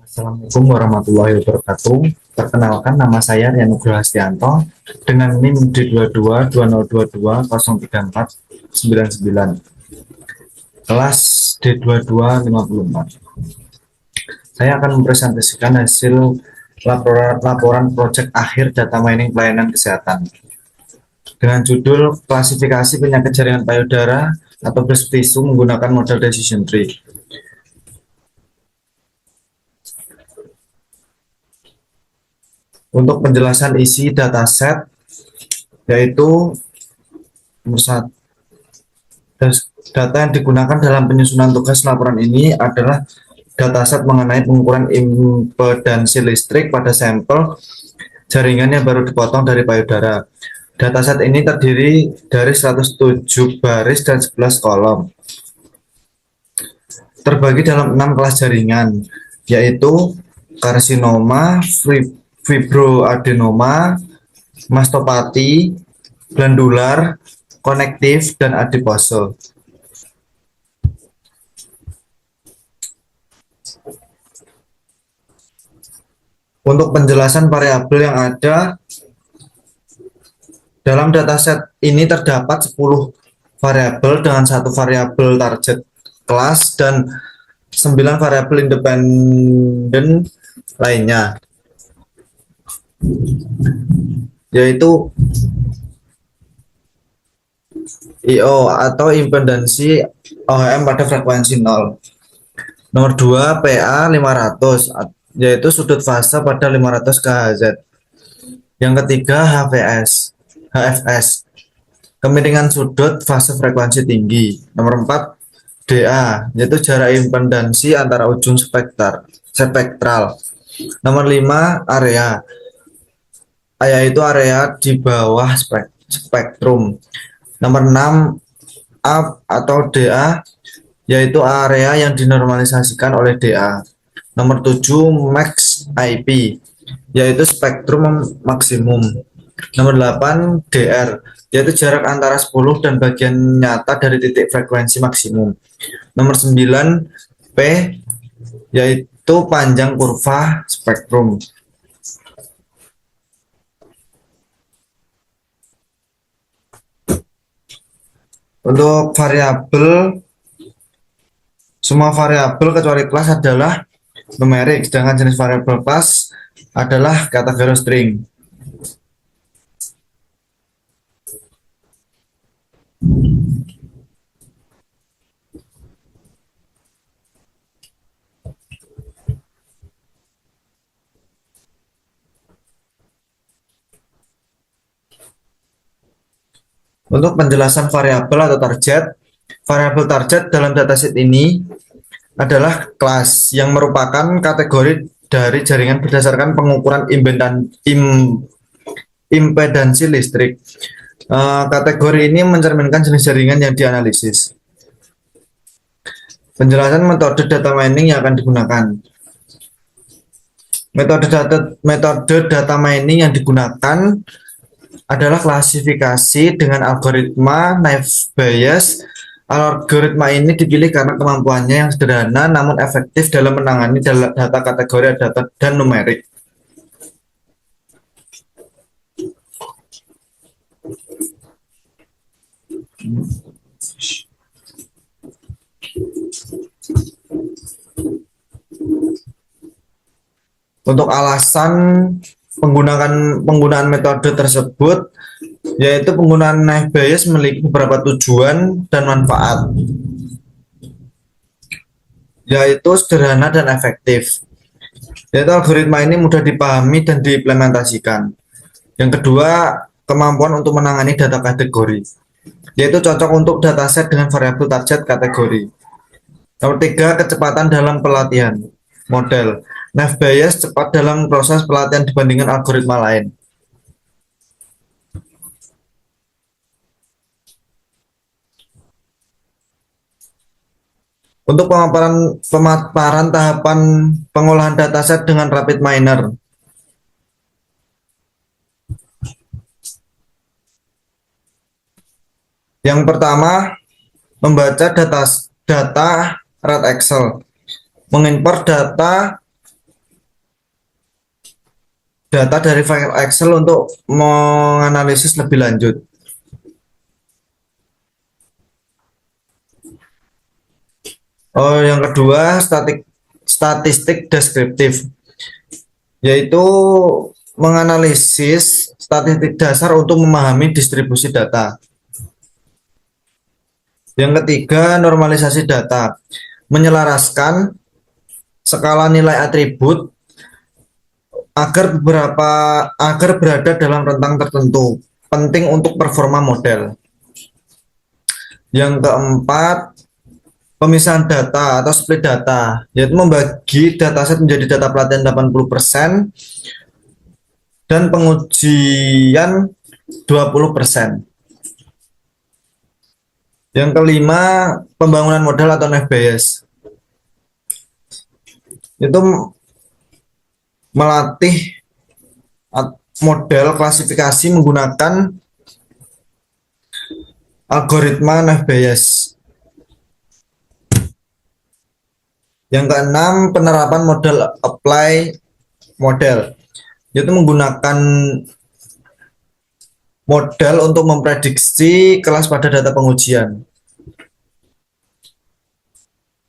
Assalamualaikum warahmatullahi wabarakatuh. Perkenalkan, nama saya Rian Nugroho Hastianto dengan NIM D222022034999, kelas D2254. Saya akan mempresentasikan hasil laporan proyek akhir data mining pelayanan kesehatan dengan judul klasifikasi penyakit jaringan payudara atau breast tissue menggunakan model decision tree. Untuk penjelasan isi dataset, yaitu data yang digunakan dalam penyusunan tugas laporan ini adalah dataset mengenai pengukuran impedansi listrik pada sampel jaringan yang baru dipotong dari payudara. Dataset ini terdiri dari 107 baris dan 11 kolom. Terbagi dalam 6 kelas jaringan, yaitu karsinoma, fibroadenoma, mastopati, glandular, konektif, dan adipose. Untuk penjelasan variabel yang ada dalam dataset ini terdapat 10 variabel dengan 1 variabel target kelas dan 9 variabel independen lainnya, yaitu IO atau impedansi OHM pada frekuensi 0. Nomor 2 PA 500, yaitu sudut fase pada 500 kHz. Yang ketiga HFS, kemiringan sudut fase frekuensi tinggi. Nomor 4 DA, yaitu jarak impedansi antara ujung spektral. Nomor 5 area, yaitu area di bawah spektrum. Nomor 6 up atau DA, yaitu area yang dinormalisasikan oleh DA. Nomor 7 max IP, yaitu spektrum maksimum. Nomor 8 DR, yaitu jarak antara 10 dan bagian nyata dari titik frekuensi maksimum. Nomor 9 P, yaitu panjang kurva spektrum. Untuk variabel, semua variabel kecuali kelas adalah numerik, sedangkan jenis variabel kelas adalah kategori string. Untuk penjelasan variabel atau target, variabel target dalam dataset ini adalah kelas yang merupakan kategori dari jaringan berdasarkan pengukuran impedansi listrik. Kategori ini mencerminkan jenis jaringan yang dianalisis. Penjelasan metode data mining yang akan digunakan. Metode data mining yang digunakan adalah klasifikasi dengan algoritma Naive Bayes. Algoritma ini dipilih karena kemampuannya yang sederhana namun efektif dalam menangani data kategori data dan numerik. Untuk alasan penggunaan metode tersebut, yaitu penggunaan Naive Bayes memiliki beberapa tujuan dan manfaat, yaitu sederhana dan efektif. Yaitu algoritma ini mudah dipahami dan diimplementasikan. Yang kedua, kemampuan untuk menangani data kategori, yaitu cocok untuk dataset dengan variabel target kategori. Nomor 3, kecepatan dalam pelatihan model. Naive Bayes cepat dalam proses pelatihan dibandingkan algoritma lain. Untuk pemaparan tahapan pengolahan dataset dengan Rapid Miner. Yang pertama, membaca data red Excel, mengimport data data dari file Excel untuk menganalisis lebih lanjut. Oh, yang kedua statistik deskriptif, yaitu menganalisis statistik dasar untuk memahami distribusi data. Yang ketiga, normalisasi data, menyelaraskan skala nilai atribut agar berada dalam rentang tertentu, penting untuk performa model. Yang keempat, pemisahan data atau split data, yaitu membagi dataset menjadi data pelatihan 80% dan pengujian 20%. Yang kelima, pembangunan model atau naive Bayes, itu melatih model klasifikasi menggunakan algoritma naive Bayes. Yang keenam, penerapan model apply model, yaitu menggunakan model untuk memprediksi kelas pada data pengujian.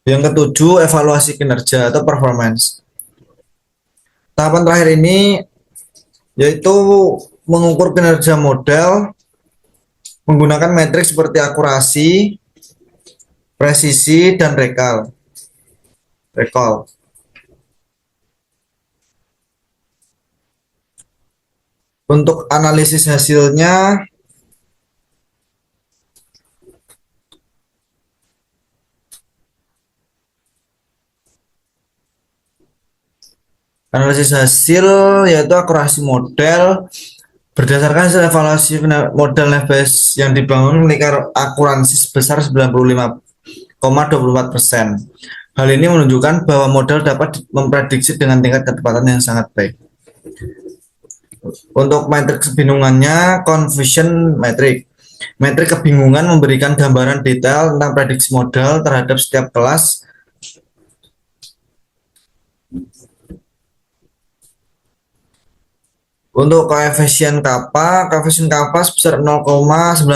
Yang ketujuh, evaluasi kinerja atau performance. Tahapan terakhir ini yaitu mengukur kinerja model menggunakan metrik seperti akurasi, presisi, dan recall. Untuk analisis hasilnya, analisis hasil yaitu akurasi model berdasarkan hasil evaluasi model naive Bayes yang dibangun memiliki akurasi sebesar 95,24%. Hal ini menunjukkan bahwa model dapat memprediksi dengan tingkat ketepatan yang sangat baik. Untuk metrik kebingungannya, confusion metric. Metrik kebingungan memberikan gambaran detail tentang prediksi model terhadap setiap kelas. Untuk koefisien kappa sebesar 0,943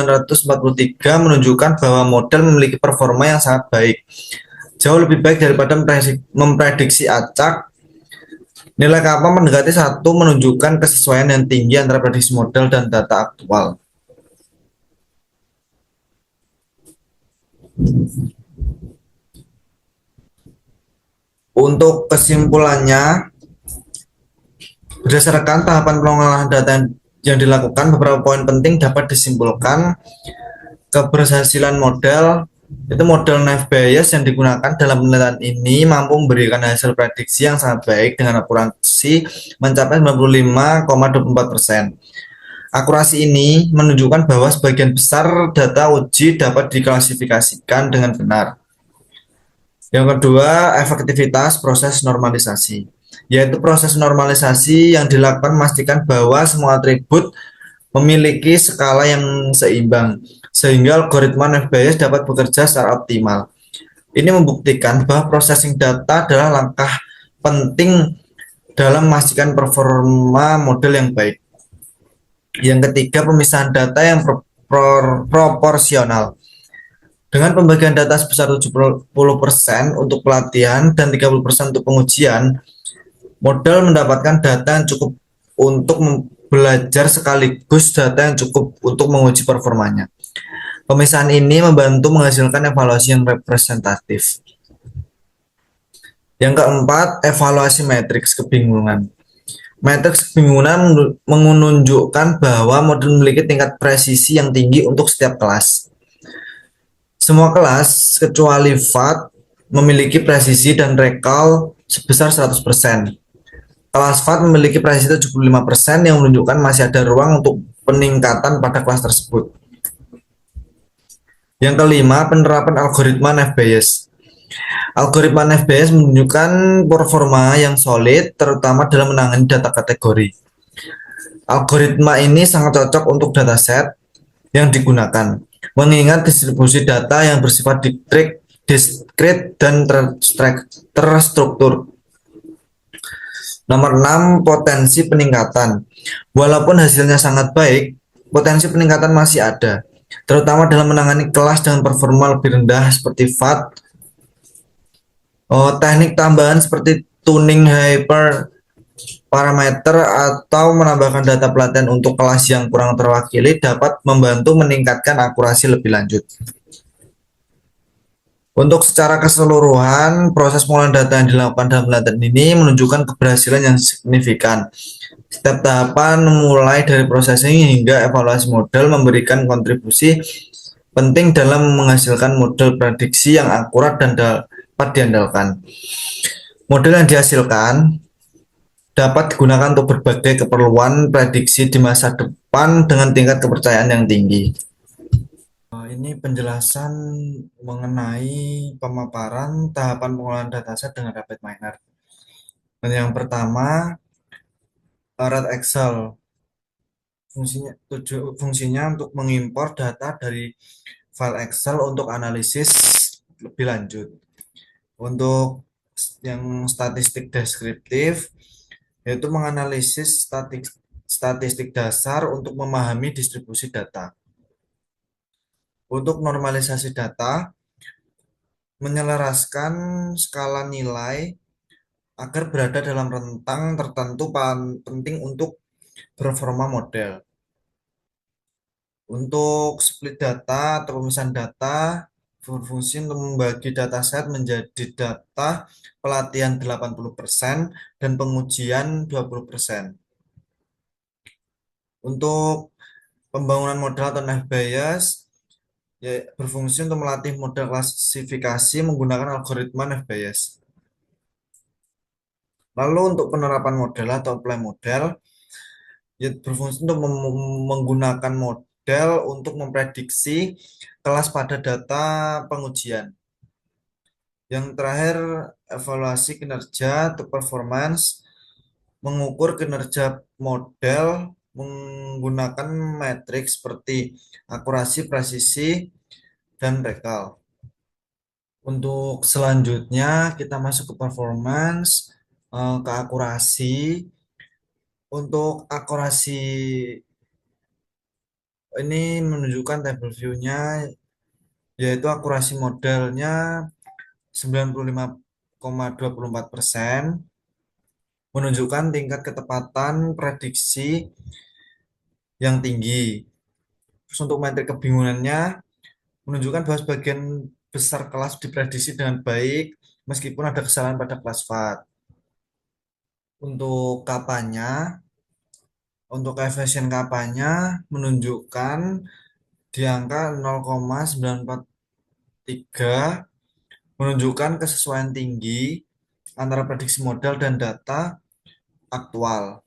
menunjukkan bahwa model memiliki performa yang sangat baik. Jauh lebih baik daripada memprediksi acak. Nilai kappa mendekati 1 menunjukkan kesesuaian yang tinggi antara prediksi model dan data aktual. Untuk kesimpulannya, berdasarkan tahapan pengolahan data yang dilakukan, beberapa poin penting dapat disimpulkan. Keberhasilan model, itu model naive Bayes yang digunakan dalam penelitian ini mampu memberikan hasil prediksi yang sangat baik dengan akurasi mencapai 95,24%. Akurasi ini menunjukkan bahwa sebagian besar data uji dapat diklasifikasikan dengan benar. Yang kedua, efektivitas proses normalisasi, yaitu proses normalisasi yang dilakukan memastikan bahwa semua atribut memiliki skala yang seimbang, sehingga algoritma naive Bayes dapat bekerja secara optimal. Ini membuktikan bahwa processing data adalah langkah penting dalam memastikan performa model yang baik. Yang ketiga, pemisahan data yang proporsional. Dengan pembagian data sebesar 70% untuk pelatihan dan 30% untuk pengujian, model mendapatkan data yang cukup untuk belajar sekaligus data yang cukup untuk menguji performanya. Pemisahan ini membantu menghasilkan evaluasi yang representatif. Yang keempat, evaluasi matriks kebingungan. Matriks kebingungan menunjukkan bahwa model memiliki tingkat presisi yang tinggi untuk setiap kelas. Semua kelas kecuali VAT memiliki presisi dan recall sebesar 100%. Kelas VAT memiliki presisi 75% yang menunjukkan masih ada ruang untuk peningkatan pada kelas tersebut. Yang kelima, penerapan algoritma naive Bayes. Algoritma naive Bayes menunjukkan performa yang solid, terutama dalam menangani data kategori. Algoritma ini sangat cocok untuk dataset yang digunakan, mengingat distribusi data yang bersifat diskret dan terstruktur. Nomor 6, potensi peningkatan. Walaupun hasilnya sangat baik, potensi peningkatan masih ada, terutama dalam menangani kelas dengan performa lebih rendah seperti FAT. Teknik tambahan seperti tuning hyper parameter atau menambahkan data pelatihan untuk kelas yang kurang terwakili dapat membantu meningkatkan akurasi lebih lanjut. Untuk secara keseluruhan, proses pengolahan data yang dilakukan dalam pelatihan ini menunjukkan keberhasilan yang signifikan. Setiap tahapan mulai dari prosesing hingga evaluasi model memberikan kontribusi penting dalam menghasilkan model prediksi yang akurat dan dapat diandalkan. Model yang dihasilkan dapat digunakan untuk berbagai keperluan prediksi di masa depan dengan tingkat kepercayaan yang tinggi. Ini penjelasan mengenai pemaparan tahapan pengolahan dataset dengan RapidMiner. Dan yang pertama, Red Excel. Fungsinya untuk mengimpor data dari file Excel untuk analisis lebih lanjut. Untuk yang statistik deskriptif, yaitu menganalisis statistik dasar untuk memahami distribusi data. Untuk normalisasi data, menyelaraskan skala nilai agar berada dalam rentang tertentu penting untuk performa model. Untuk split data atau pemisahan data, berfungsi untuk membagi dataset menjadi data pelatihan 80% dan pengujian 20%. Untuk pembangunan model atau naive Bayes, ya, berfungsi untuk melatih model klasifikasi menggunakan algoritma naive Bayes. Lalu untuk penerapan model atau apply model, ya, berfungsi untuk menggunakan model untuk memprediksi kelas pada data pengujian. Yang terakhir, evaluasi kinerja atau performance, mengukur kinerja model menggunakan metrik seperti akurasi, presisi, dan rekal. Untuk selanjutnya kita masuk ke performance, ke akurasi. Untuk akurasi ini menunjukkan table view-nya, yaitu akurasi modelnya 95,24%, menunjukkan tingkat ketepatan prediksi yang tinggi. Terus untuk metrik kebingungannya menunjukkan bahwa sebagian besar kelas diprediksi dengan baik meskipun ada kesalahan pada kelas FAT. Untuk kapanya, untuk efisien kapanya menunjukkan di angka 0,943, menunjukkan kesesuaian tinggi antara prediksi model dan data aktual.